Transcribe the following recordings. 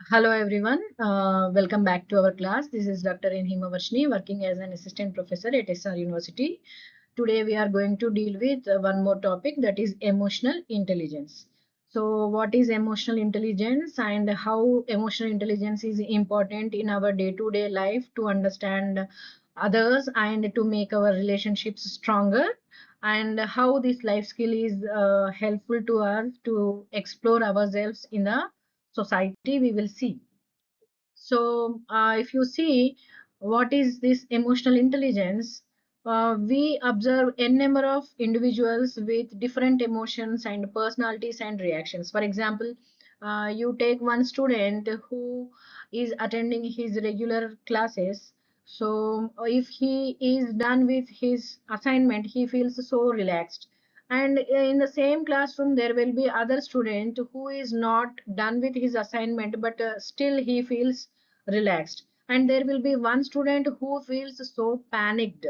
Hello everyone, welcome back to our class. This is Dr. Nallala working as an assistant professor at SR University. Today we are going to deal with one more topic, that is emotional intelligence. So what is emotional intelligence and how emotional intelligence is important in our day-to-day life to understand others and to make our relationships stronger, and how this life skill is helpful to us to explore ourselves in the society, we will see. So, if you see what is this emotional intelligence, we observe a number of individuals with different emotions and personalities and reactions. For example, you take one student who is attending his regular classes. So, if he is done with his assignment, he feels so relaxed. And in the same classroom, there will be other student who is not done with his assignment, but still he feels relaxed. And there will be one student who feels so panicked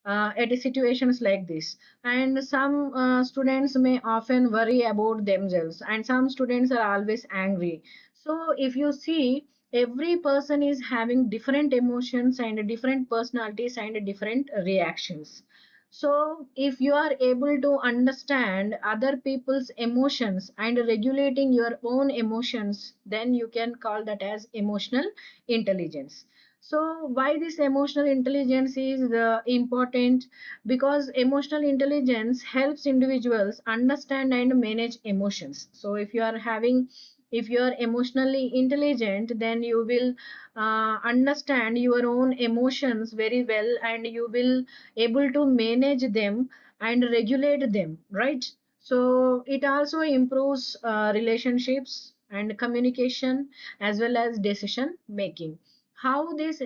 at situations like this. And some students may often worry about themselves, and some students are always angry. So if you see, every person is having different emotions and different personalities and different reactions. So, if you are able to understand other people's emotions and regulating your own emotions, then you can call that as emotional intelligence. So, why this emotional intelligence is important? Because emotional intelligence helps individuals understand and manage emotions. So, if you are emotionally intelligent, then you will understand your own emotions very well, and you will able to manage them and regulate them, right? So it also improves relationships and communication as well as decision making. How this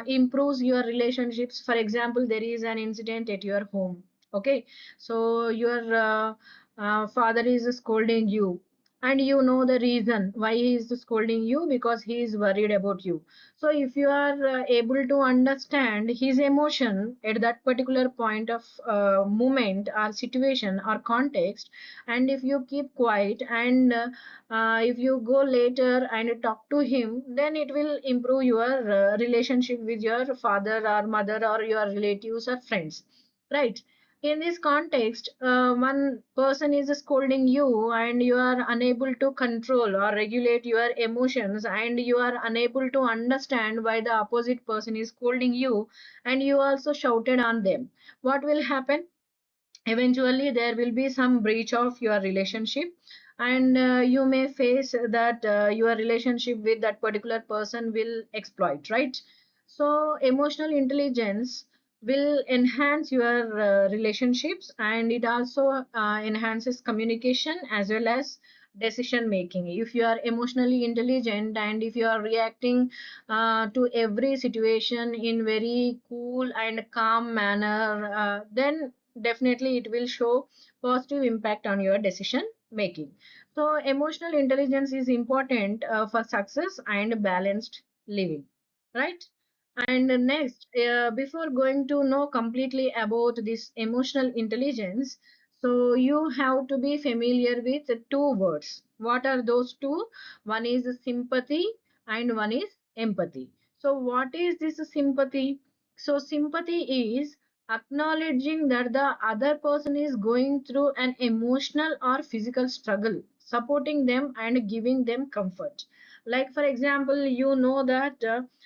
improves your relationships? For example, there is an incident at your home. Okay, so your father is scolding you, and you know the reason why he is scolding you, because he is worried about you. So if you are able to understand his emotion at that particular point of moment or situation or context, and if you keep quiet and if you go later and talk to him, then it will improve your relationship with your father or mother or your relatives or friends, right? In this context, one person is scolding you and you are unable to control or regulate your emotions, and you are unable to understand why the opposite person is scolding you, and you also shouted on them. What will happen? Eventually there will be some breach of your relationship, and you may face that your relationship with that particular person will exploit, right? So emotional intelligence will enhance your relationships, and it also enhances communication as well as decision making. If you are emotionally intelligent and if you are reacting to every situation in very cool and calm manner, then definitely it will show positive impact on your decision making. So emotional intelligence is important for success and balanced living, right? And next, before going to know completely about this emotional intelligence, so you have to be familiar with the two words. What are those two? One is sympathy and one is empathy. So what is this sympathy? So sympathy is acknowledging that the other person is going through an emotional or physical struggle, supporting them and giving them comfort. Like for example, you know that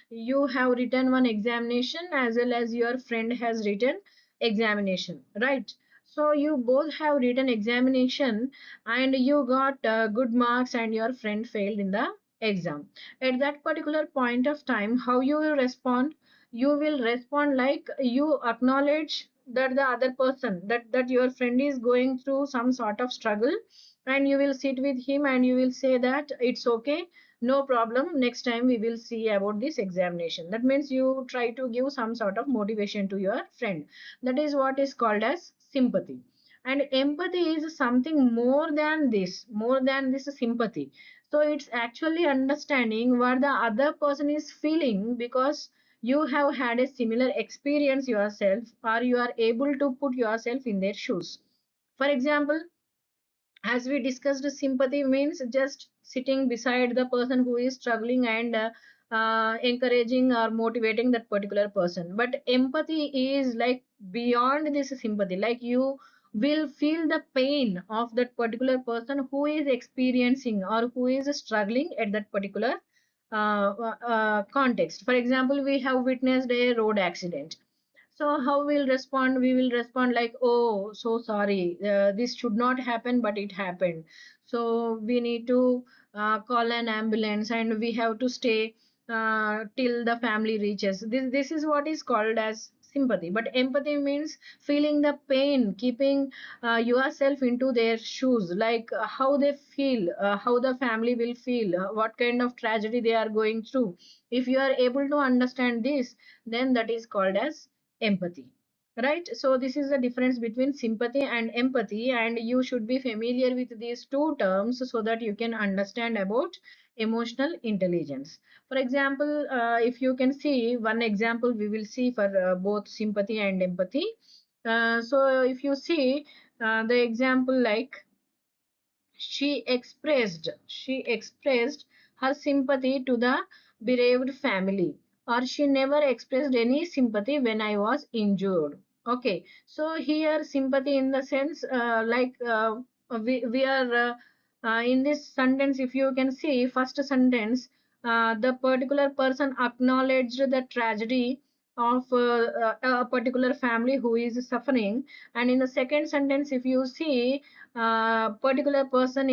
you have written one examination as well as your friend has written examination, right? So you both have written examination and you got good marks, and your friend failed in the exam. At that particular point of time, how you will respond? You will respond like you acknowledge that the other person, that your friend is going through some sort of struggle, and you will sit with him and you will say that it's okay, no problem, next time we will see about this examination. That means you try to give some sort of motivation to your friend. That is what is called as sympathy. And empathy is something more than this sympathy. So it's actually understanding what the other person is feeling, because you have had a similar experience yourself, or you are able to put yourself in their shoes. For example, As we discussed, sympathy means just sitting beside the person who is struggling and encouraging or motivating that particular person. But empathy is like beyond this sympathy, like you will feel the pain of that particular person who is experiencing or who is struggling at that particular context. For example, we have witnessed a road accident. So how we'll respond? We will respond like, oh, so sorry, this should not happen, but it happened. So we need to call an ambulance and we have to stay till the family reaches. This is what is called as sympathy. But empathy means feeling the pain, keeping yourself into their shoes, like how they feel, how the family will feel, what kind of tragedy they are going through. If you are able to understand this, then that is called as empathy, right? So this is the difference between sympathy and empathy, and you should be familiar with these two terms so that you can understand about emotional intelligence. For example, if you can see one example, we will see for both sympathy and empathy. So if you see the example, like she expressed her sympathy to the bereaved family, or she never expressed any sympathy when I was injured. Okay, so here sympathy in the sense we are in this sentence, if you can see first sentence, the particular person acknowledged the tragedy of a particular family who is suffering, and in the second sentence, if you see, particular person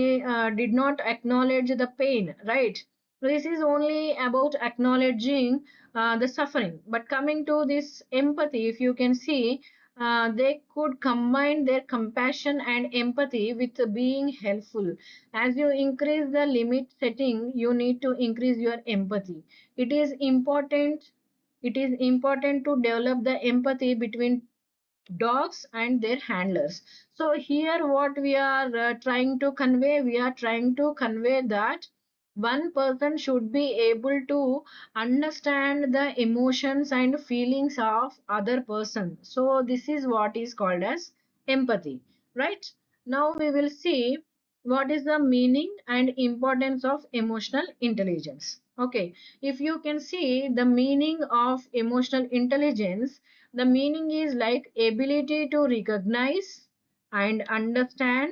did not acknowledge the pain, right? This is only about acknowledging the suffering. But coming to this empathy, if you can see, they could combine their compassion and empathy with being helpful. As you increase the limit setting, you need to increase your empathy. It is important. It is important to develop the empathy between dogs and their handlers. So here what we are trying to convey, we are trying to convey that one person should be able to understand the emotions and feelings of other person. So this is what is called as empathy, right? Now we will see what is the meaning and importance of emotional intelligence. Okay, if you can see the meaning of emotional intelligence, the meaning is like ability to recognize and understand,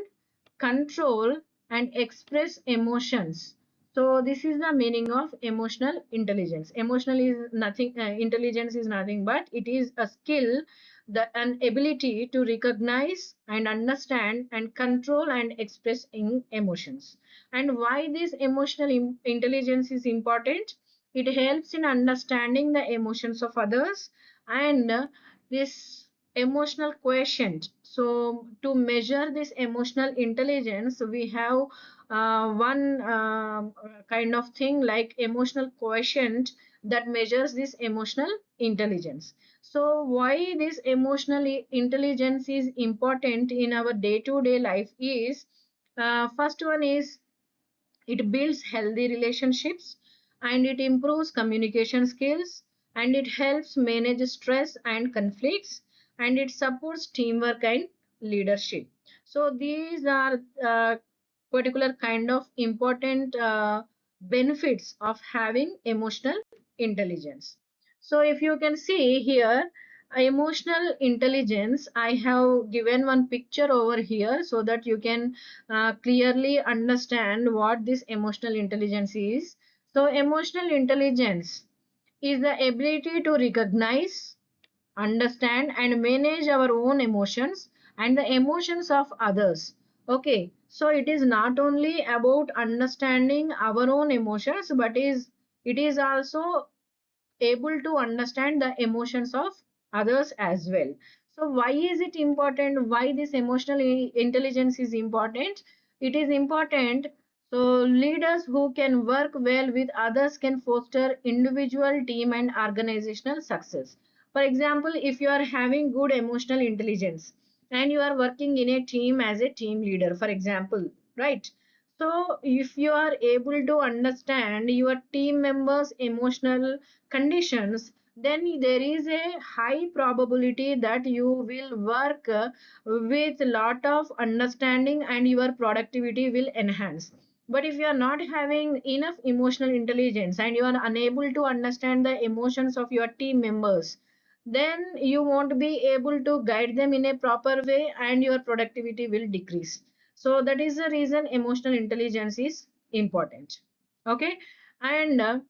control, and express emotions. So this is the meaning of emotional intelligence. Emotional is nothing, intelligence is nothing but it is a skill, an ability to recognize and understand and control and express emotions. And why this emotional intelligence is important? It helps in understanding the emotions of others, and this emotional quotient. So to measure this emotional intelligence, we have one kind of thing like emotional quotient that measures this emotional intelligence. So why this emotional intelligence is important in our day to day life is, first one is, it builds healthy relationships, and it improves communication skills, and it helps manage stress and conflicts, and it supports teamwork and leadership. So these are particular kind of important benefits of having emotional intelligence. So if you can see here, emotional intelligence, I have given one picture over here so that you can clearly understand what this emotional intelligence is. So emotional intelligence is the ability to recognize, understand, and manage our own emotions and the emotions of others. Okay, so it is not only about understanding our own emotions, but it is also able to understand the emotions of others as well. So why is it important? Why this emotional intelligence is important? It is important so leaders who can work well with others can foster individual, team, and organizational success. For example, if you are having good emotional intelligence and you are working in a team as a team leader, for example, right? So if you are able to understand your team members emotional conditions, then there is a high probability that you will work with lot of understanding and your productivity will enhance. But if you are not having enough emotional intelligence and you are unable to understand the emotions of your team members, then you won't be able to guide them in a proper way and your productivity will decrease. So that is the reason emotional intelligence is important. Okay. And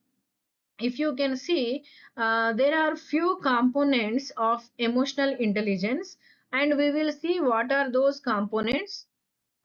if you can see, there are few components of emotional intelligence, and we will see what are those components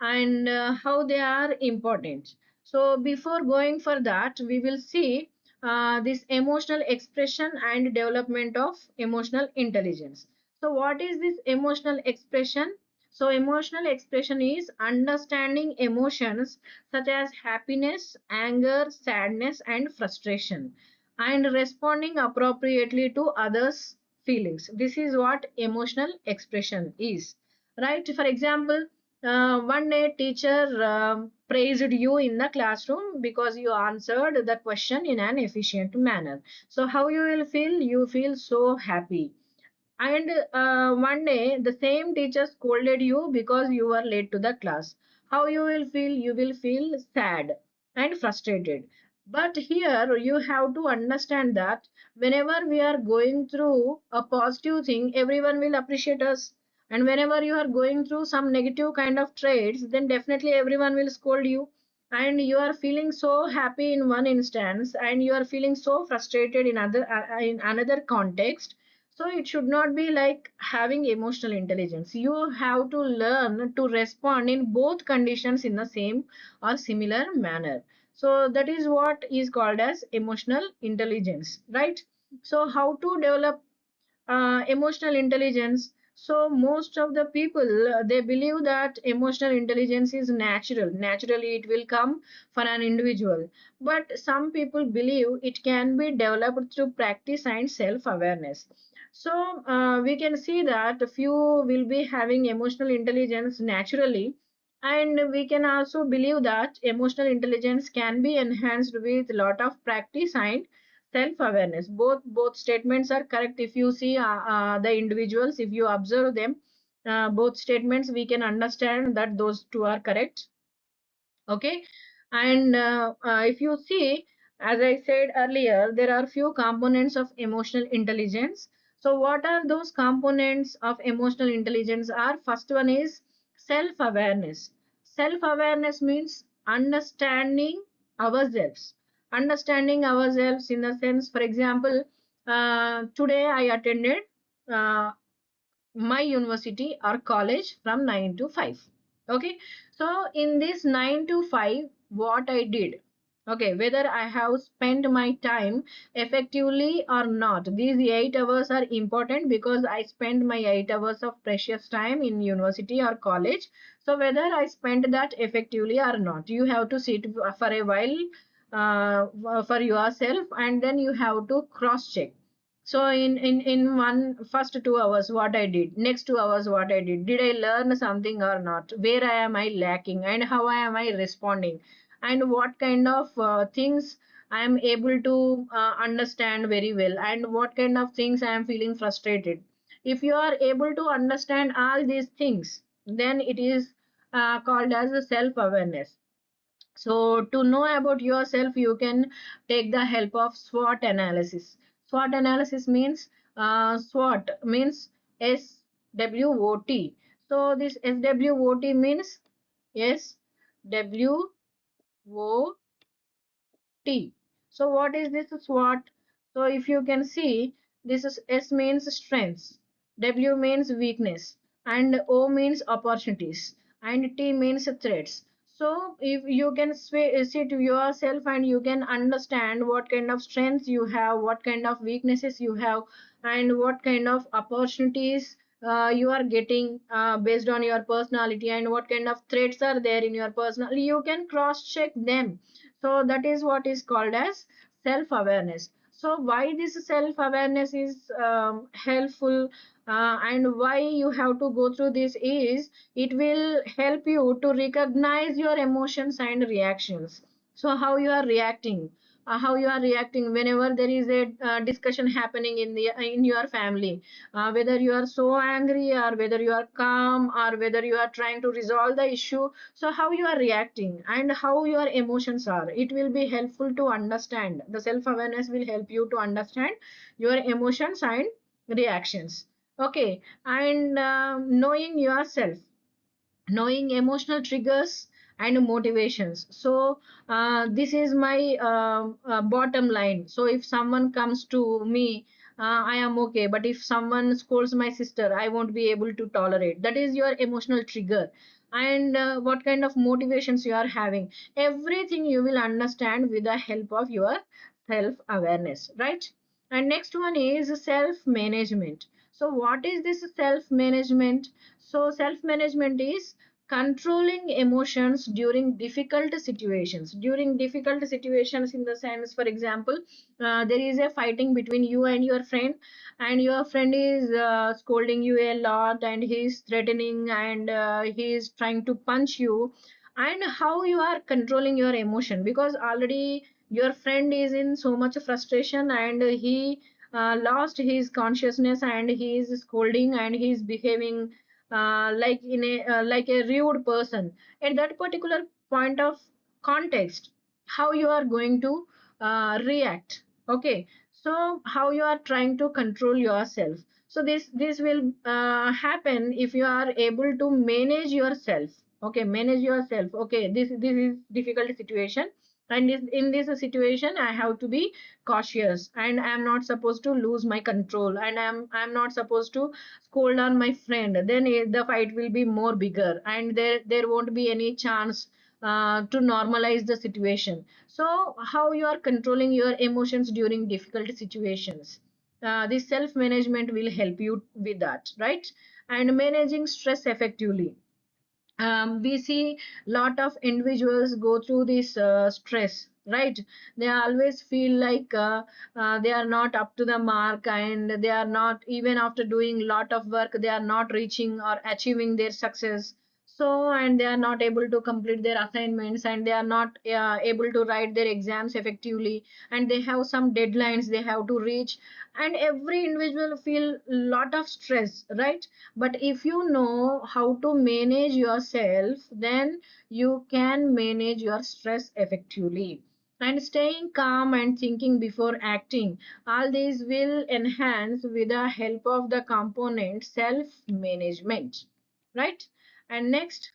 and how they are important. So before going for that, we will see this emotional expression and development of emotional intelligence. So what is this emotional expression? So emotional expression is understanding emotions such as happiness, anger, sadness, and frustration, and responding appropriately to others' feelings. This is what emotional expression is, right? For example, one day teacher praised you in the classroom because you answered the question in an efficient manner. So how you will feel? You feel so happy. And one day the same teacher scolded you because you were late to the class. How you will feel? You will feel sad and frustrated. But here you have to understand that whenever we are going through a positive thing, everyone will appreciate us. And whenever you are going through some negative kind of traits, then definitely everyone will scold you. And you are feeling so happy in one instance, and you are feeling so frustrated in another context. So it should not be like having emotional intelligence. You have to learn to respond in both conditions in the same or similar manner. So that is what is called as emotional intelligence, right? So how to develop emotional intelligence? So most of the people they believe that emotional intelligence is natural. Naturally it will come for an individual. But some people believe it can be developed through practice and self awareness. So we can see that few will be having emotional intelligence naturally, and we can also believe that emotional intelligence can be enhanced with lot of practice and self awareness. Both statements are correct. If you see the individuals, if you observe them, both statements we can understand that those two are correct. Okay. And if you see, as I said earlier, there are few components of emotional intelligence. So what are those components of emotional intelligence? Are first one is self awareness. Self awareness means understanding ourselves in the sense, for example, today I attended uh, my university or college from 9 to 5. Okay. So in this 9 to 5, what I did, okay, whether I have spent my time effectively or not, these 8 hours are important because I spend my 8 hours of precious time in university or college. So whether I spent that effectively or not, you have to sit for a while for yourself, and then you have to cross check. So in one first 2 hours what I did, next 2 hours what I did I learn something or not, where I am I lacking, and how I am I responding, and what kind of things I am able to understand very well, and what kind of things I am feeling frustrated. If you are able to understand all these things, then it is called as a self awareness. So to know about yourself, you can take the help of SWOT analysis. SWOT analysis means SWOT means SWOT. So this SWOT means SWOT. T. So what is this SWOT? So if you can see, this is S means strengths, W means weakness, and O means opportunities, and T means threats. So if you can sit yourself and you can understand what kind of strengths you have, what kind of weaknesses you have, and what kind of opportunities you are getting based on your personality, and what kind of threats are there in your personality, you can cross check them. So that is what is called as self awareness. So why this self awareness is helpful, and why you have to go through this is it will help you to recognize your emotions and reactions. So how you are reacting, how you are reacting whenever there is a discussion happening in your family, whether you are so angry or whether you are calm or whether you are trying to resolve the issue. So how you are reacting and how your emotions are, it will be helpful to understand. The self awareness will help you to understand your emotions and reactions. Okay, and knowing yourself, knowing emotional triggers and motivations. So this is my bottom line. So if someone comes to me, I am okay, but if someone scolds my sister, I won't be able to tolerate. That is your emotional trigger. And what kind of motivations you are having, everything you will understand with the help of your self awareness, right? And next one is self management. So what is this self management? So self management is controlling emotions during difficult situations. During difficult situations, in the sense, for example, there is a fighting between you and your friend is scolding you a lot, and he is threatening, and he is trying to punch you. And how you are controlling your emotion, because already your friend is in so much frustration, and he lost his consciousness, and he is scolding, and he is behaving like a rude person at that particular point of context. How you are going to react? Okay, so how you are trying to control yourself. So this will happen if you are able to manage yourself. Okay, manage yourself. Okay, this is difficult situation, and in this situation I have to be cautious, and I am not supposed to lose my control, and I'm not supposed to scold on my friend. Then the fight will be more bigger, and there won't be any chance to normalize the situation. So how you are controlling your emotions during difficult situations, this self management will help you with that, right? And managing stress effectively. We see lot of individuals go through this stress, right? They always feel like they are not up to the mark, and they are not, even after doing lot of work, they are not reaching or achieving their success. So, and they are not able to complete their assignments, and they are not able to write their exams effectively, and they have some deadlines they have to reach, and every individual feel lot of stress, right? But if you know how to manage yourself, then you can manage your stress effectively. And staying calm and thinking before acting, all these will enhance with the help of the component self management, right? And next,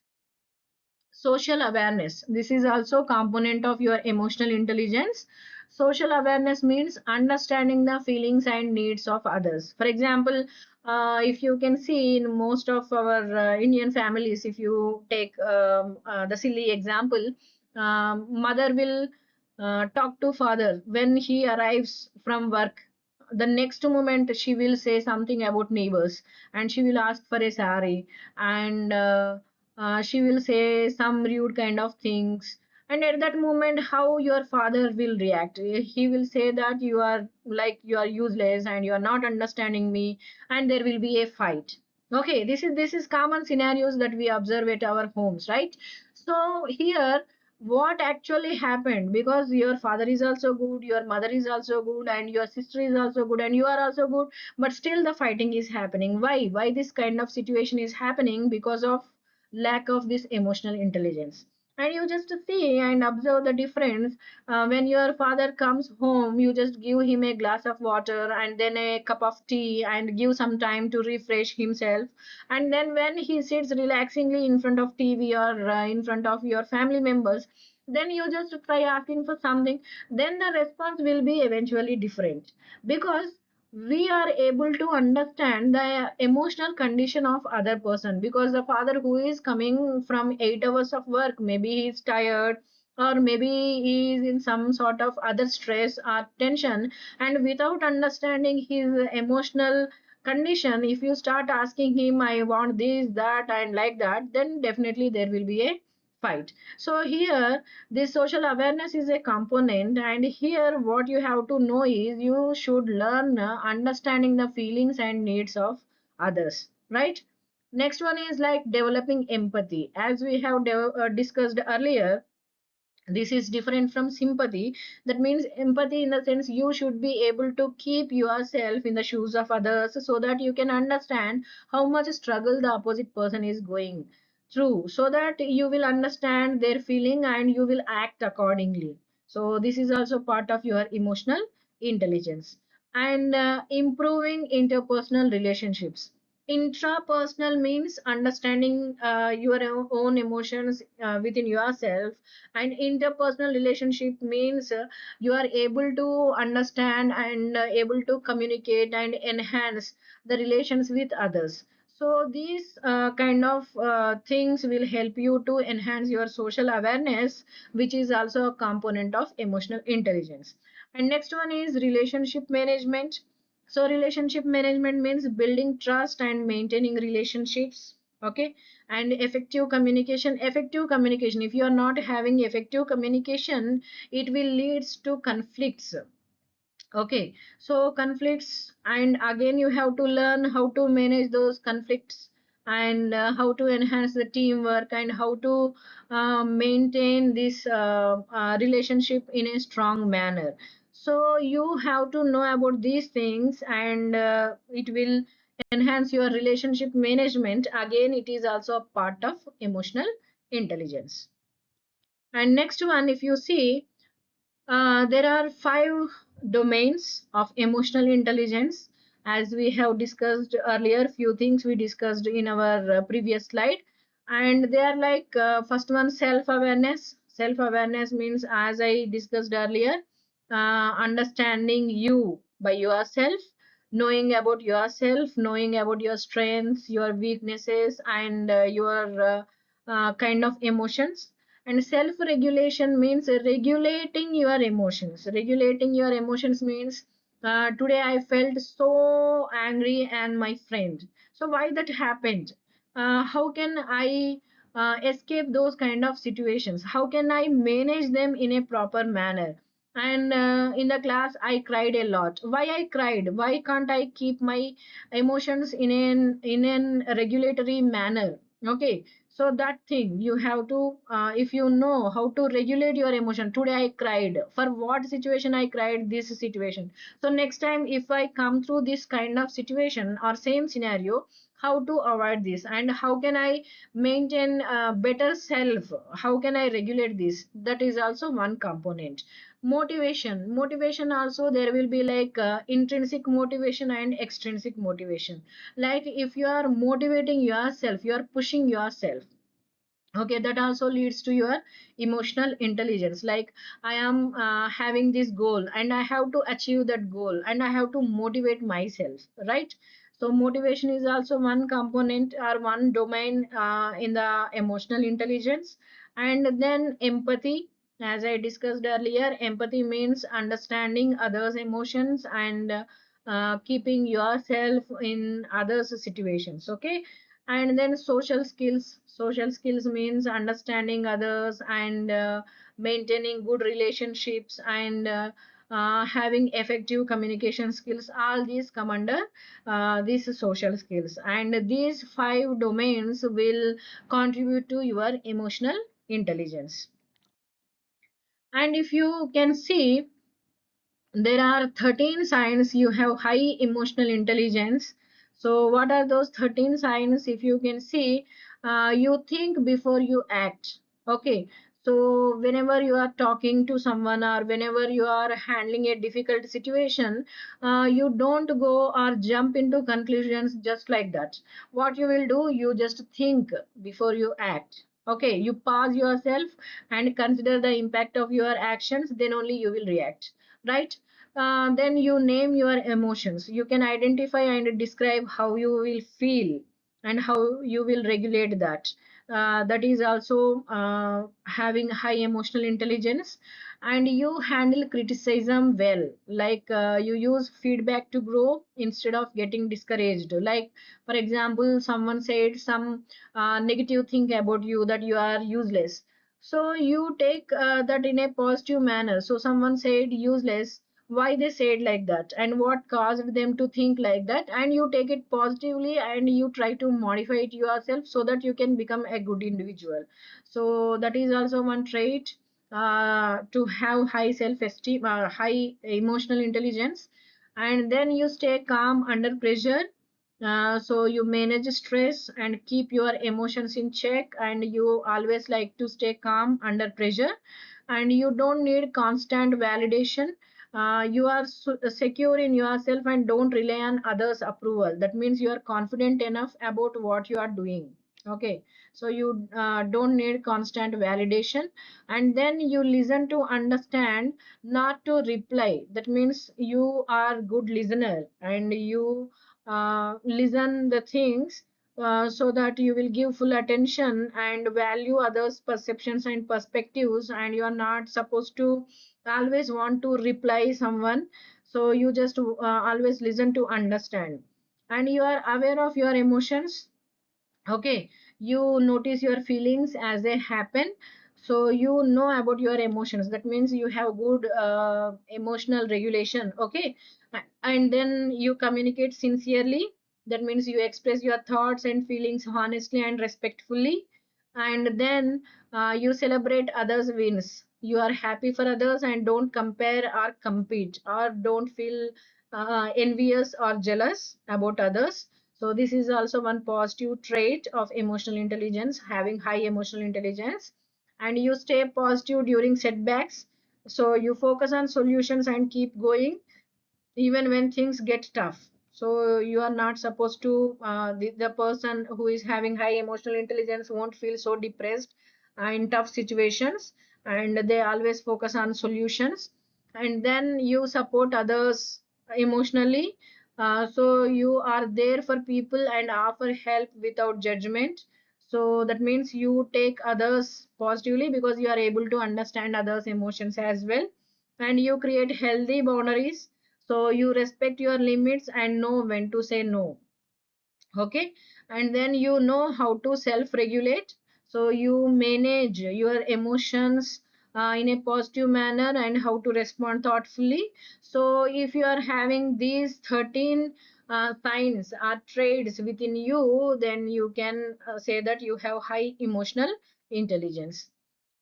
social awareness. This is also component of your emotional intelligence. Social awareness means understanding the feelings and needs of others. For example, if you can see in most of our Indian families, if you take the silly example, mother will talk to father when he arrives from work. The next moment she will say something about neighbors, and she will ask for a sari, and she will say some rude kind of things. And at that moment, how your father will react? He will say that you are like, you are useless and you are not understanding me, and there will be a fight. Okay, this is common scenarios that we observe at our homes, right? So here, what actually happened, because your father is also good, your mother is also good, and your sister is also good, and you are also good, but still the fighting is happening. Why this kind of situation is happening? Because of lack of this emotional intelligence. And you just see and observe the difference. When your father comes home, you just give him a glass of water and then a cup of tea, and give some time to refresh himself. And then when he sits relaxingly in front of TV or in front of your family members, then you just try asking for something, then the response will be eventually different, because we are able to understand the emotional condition of other person. Because the father who is coming from 8 hours of work, maybe he is tired, or maybe he is in some sort of other stress or tension, and without understanding his emotional condition, if you start asking him, I want this, that, and like that, then definitely there will be a fight. So here, this social awareness is a component, and here what you have to know is you should learn understanding the feelings and needs of others, right? Next one is like developing empathy. As we have discussed earlier, This is different from sympathy. That means empathy in the sense you should be able to keep yourself in the shoes of others so that you can understand how much struggle the opposite person is going through, so that you will understand their feeling and you will act accordingly. So this is also part of your emotional intelligence. And improving interpersonal relationships. Intrapersonal means understanding your own emotions within yourself, and interpersonal relationship means you are able to understand and able to communicate and enhance the relations with others. So these kind of things will help you to enhance your social awareness, which is also a component of emotional intelligence. And next one is relationship management. So relationship management means building trust and maintaining relationships. Okay. And effective communication, if you are not having effective communication, it will leads to conflicts. Okay, so conflicts, and again you have to learn how to manage those conflicts, and how to enhance the teamwork, and how to maintain this relationship in a strong manner. So you have to know about these things, and it will enhance your relationship management. Again, it is also a part of emotional intelligence. And next one, if you see, there are five domains of emotional intelligence. As we have discussed earlier, few things we discussed in our previous slide, and they are like, first one, self-awareness. Self-awareness means, as I discussed earlier, understanding you by yourself, knowing about your strengths, your weaknesses, and your kind of emotions. And self regulation means regulating your emotions. Regulating your emotions means, today I felt so angry and my friend. So why that happened? How can I escape those kind of situations? How can I manage them in a proper manner? And in the class I cried a lot. Why I cried? Why can't I keep my emotions in an regulatory manner? Okay, so that thing you have to, if you know how to regulate your emotion, today I cried, for what situation I cried, this situation. So next time if I come through this kind of situation or same scenario, how to avoid this, and how can I maintain better self, how can I regulate this? That is also one component. Motivation also, there will be like intrinsic motivation and extrinsic motivation. Like if you are motivating yourself, you are pushing yourself, okay, that also leads to your emotional intelligence. Like I am having this goal and I have to achieve that goal, and I have to motivate myself, right? So motivation is also one component or one domain in the emotional intelligence. And then empathy, as I discussed earlier, empathy means understanding others emotions and keeping yourself in others situations. Okay. And then social skills means understanding others and maintaining good relationships and having effective communication skills. All these come under these social skills, and these five domains will contribute to your emotional intelligence. And if you can see, there are 13 signs you have high emotional intelligence. So what are those 13 signs? If you can see, you think before you act. Okay. So whenever you are talking to someone or whenever you are handling a difficult situation, you don't go or jump into conclusions just like that. What you will do, you just think before you act. Okay, you pause yourself and consider the impact of your actions, then only you will react, right? Then you name your emotions. You can identify and describe how you will feel and how you will regulate that. That is also having high emotional intelligence. And you handle criticism well. Like you use feedback to grow instead of getting discouraged. Like, for example, someone said some negative thing about you, that you are useless. So you take that in a positive manner. So someone said useless, why they said like that and what caused them to think like that, and you take it positively and you try to modify it yourself so that you can become a good individual. So that is also one trait. to have high self-esteem, high emotional intelligence, and then you stay calm under pressure. So you manage stress and keep your emotions in check, and you always like to stay calm under pressure, and you don't need constant validation. You are secure in yourself and don't rely on others' approval. That means you are confident enough about what you are doing. Okay, so you don't need constant validation, and then you listen to understand, not to reply. That means you are good listener, and you listen the things so that you will give full attention and value others perceptions and perspectives, and you are not supposed to always want to reply someone. So you just always listen to understand, and you are aware of your emotions. Okay, you notice your feelings as they happen, so you know about your emotions. That means you have good emotional regulation. Okay, and then you communicate sincerely. That means you express your thoughts and feelings honestly and respectfully, and then you celebrate others wins. You are happy for others and don't compare or compete, or don't feel envious or jealous about others. So this is also one positive trait of emotional intelligence, having high emotional intelligence. And you stay positive during setbacks. So you focus on solutions and keep going even when things get tough. So you are not supposed to, the person who is having high emotional intelligence won't feel so depressed in tough situations, and they always focus on solutions. And then you support others emotionally. So you are there for people and offer help without judgment. So that means you take others positively because you are able to understand others emotions as well, and you create healthy boundaries. So you respect your limits and know when to say no. Okay, and then you know how to self regulate. So you manage your emotions in a positive manner and how to respond thoughtfully. So if you are having these 13 signs or traits within you, then you can say that you have high emotional intelligence.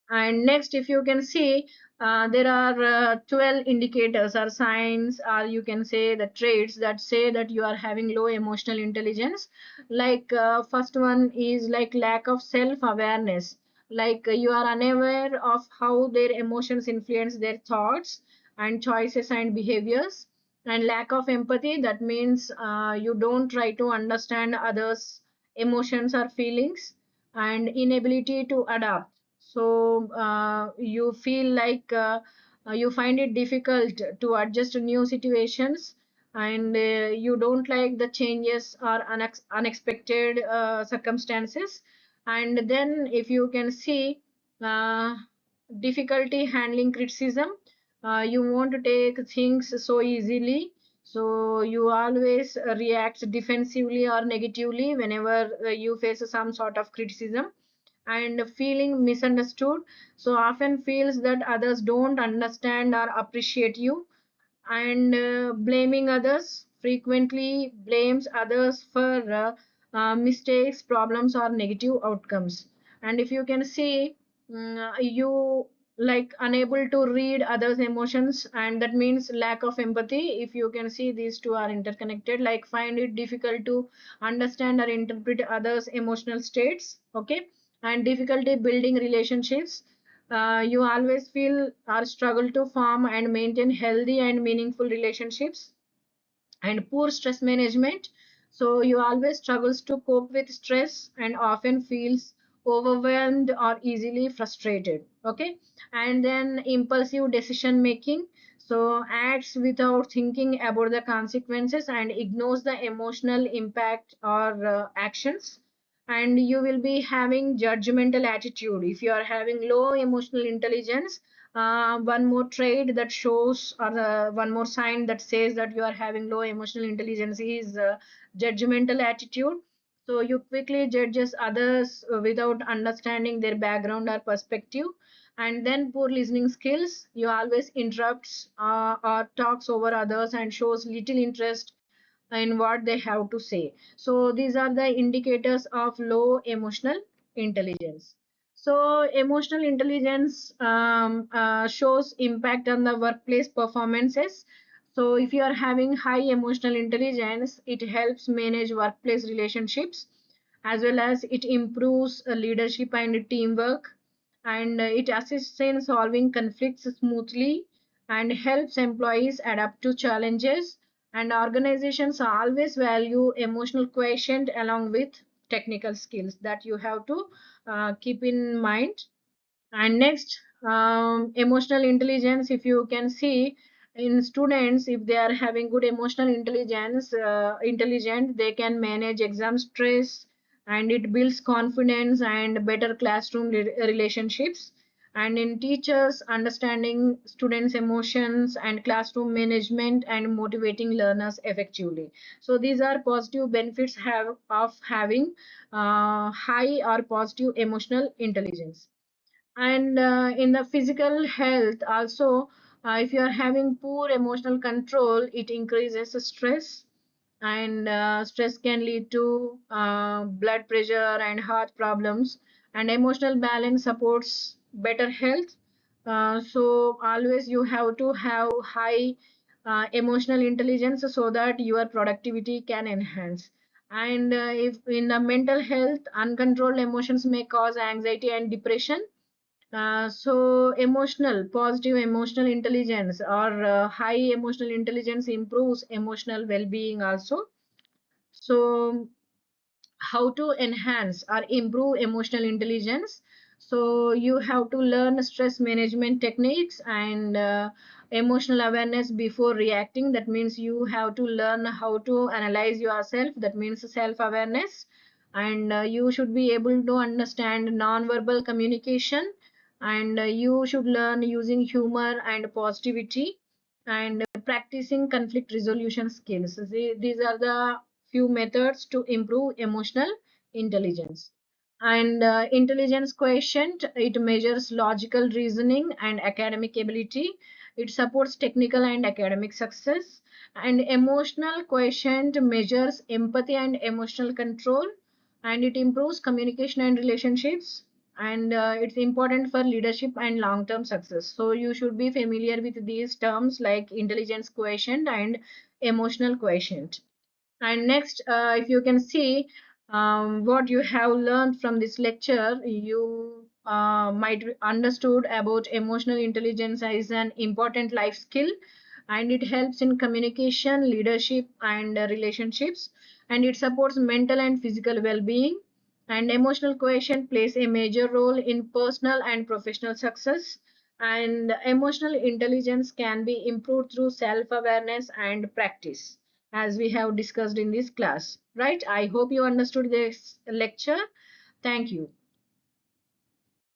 And next, if you can see, there are 12 indicators or signs, or you can say the traits that say that you are having low emotional intelligence. Like first one is like lack of self-awareness. Like you are unaware of how their emotions influence their thoughts and choices and behaviors. And lack of empathy, that means you don't try to understand others' emotions or feelings. And inability to adapt, so you feel like you find it difficult to adjust to new situations, and you don't like the changes or unexpected circumstances. And then if you can see, uh, difficulty handling criticism, you won't take things so easily. So you always react defensively or negatively whenever you face some sort of criticism. And feeling misunderstood, so often feels that others don't understand or appreciate you. And blaming others, frequently blames others for mistakes, problems, or negative outcomes. And if you can see, you like unable to read others emotions, and that means lack of empathy. If you can see, these two are interconnected, like find it difficult to understand or interpret others emotional states. Okay, and difficulty building relationships, you always feel or struggle to form and maintain healthy and meaningful relationships. And poor stress management, so you always struggles to cope with stress and often feels overwhelmed or easily frustrated. Okay, and then impulsive decision making, so acts without thinking about the consequences and ignores the emotional impact or actions. And you will be having judgmental attitude. If you are having low emotional intelligence, one more trait that shows, or one more sign that says that you are having low emotional intelligence is judgmental attitude. So you quickly judges others without understanding their background or perspective. And then poor listening skills, you always interrupts or talks over others and shows little interest in what they have to say. So these are the indicators of low emotional intelligence. So emotional intelligence shows impact on the workplace performances. So if you are having high emotional intelligence, it helps manage workplace relationships, as well as it improves leadership and teamwork, and it assists in solving conflicts smoothly and helps employees adapt to challenges. And organizations always value emotional quotient along with technical skills, that you have to keep in mind. And next, emotional intelligence, if you can see in students, if they are having good emotional intelligence, intelligent, they can manage exam stress, and it builds confidence and better classroom relationships. And in teachers, understanding students emotions and classroom management and motivating learners effectively. So these are positive benefits have of having high or positive emotional intelligence. And in the physical health also, if you are having poor emotional control, it increases the stress, and stress can lead to blood pressure and heart problems. And emotional balance supports better health. So always you have to have high emotional intelligence so that your productivity can enhance. And if in the mental health, uncontrolled emotions may cause anxiety and depression. So positive emotional intelligence or high emotional intelligence improves emotional well-being also. So how to enhance or improve emotional intelligence? So you have to learn stress management techniques and emotional awareness before reacting. That means you have to learn how to analyze yourself, that means self awareness. And you should be able to understand non-verbal communication, and you should learn using humor and positivity, and practicing conflict resolution skills. These are the few methods to improve emotional intelligence. And intelligence quotient, it measures logical reasoning and academic ability. It supports technical and academic success. And emotional quotient measures empathy and emotional control, and it improves communication and relationships. And it's important for leadership and long-term success. So you should be familiar with these terms like intelligence quotient and emotional quotient. And next, if you can see what you have learned from this lecture, you might understood about emotional intelligence as an important life skill, and it helps in communication, leadership, and relationships, and it supports mental and physical well-being. And emotional quotient plays a major role in personal and professional success. And emotional intelligence can be improved through self-awareness and practice, as we have discussed in this class, right? I hope you understood this lecture. Thank you.